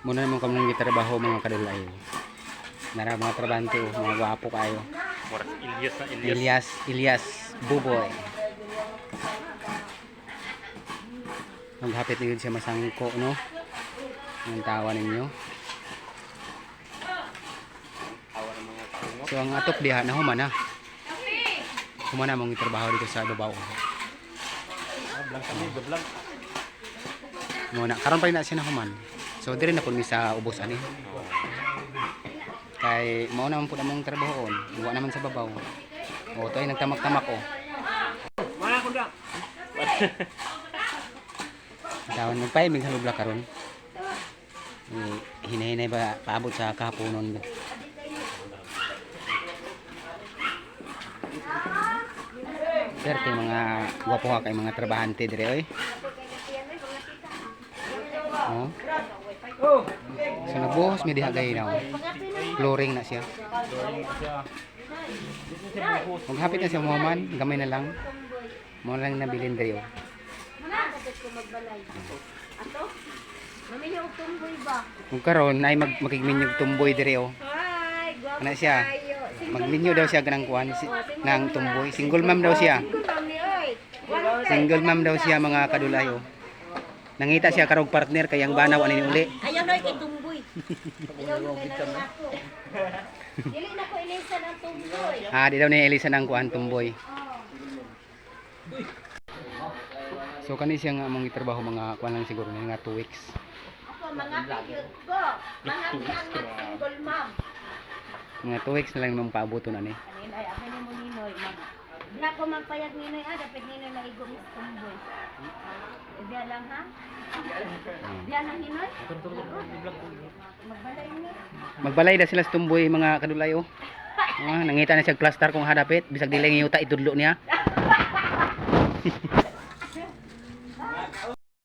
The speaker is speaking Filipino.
Muna naman kami ng gitrabaho mga kadulay. Nara mga trabante mga gwapo kayo. Oras Ilyas na Ilyas. Ilyas Buboy. Naghapit yun siya masangko, no? Ang tawa ninyo. So ang atop diha na humana. Humana mong trabaho dito sa Babaw. Blank kami, blank. Muna karon pa rin na siya na human. So dire na pud mi sa ubos ani. Kay mao naman pud among trabahoon. Wa naman sa Babaw. O to ay nagtamak-tamak o. Wala ko da. Dawan magpay mig halubla karon. Hinahinay ba paabot sa kahaponon. Sir, kay mga gwapo ha kay mga trabahante dire oy. Oh. So nagbuhos mi diha gay now. Flooring na siya. Maghapit na siya muhaman, gamay na lang. Mo lang nabilin dire. Ato? Mamili og tumboy ba? Kung karon ay makigminyog tumboy dire oh. Hi, gwapo Ana siya. kayo. Magminyo daw siya ganang kuan ng tumboy. Single mom daw siya. Single ma'am ni oy. Single mom daw siya mga kadulay oh. Nangita siya karong partner kay ang banaw ani uli. Ayaw na kay tumboy. Ayaw na ako. Dili na ko ilisa ng tumboy. Ah, di daw ni Elisa ng kuan tumboy. So kani siya nga among itrabaho mga kuan lang siguro nga 2 weeks. Ako mga kayot ko. Mga single mom. Mga 2 weeks na lang mong paabuton ani. Kanina ay akin mo ninoy mag. Na ko magpayag ninoy dapat ninoy na igo mis tumboy. Diya lang ha? Diya lang ninoy? Magbalay ni. Magbalay na sila sa tumboy mga kadulay oh. Nangita na siya cluster kung hadapit bisag dili nga yuta itudlo niya.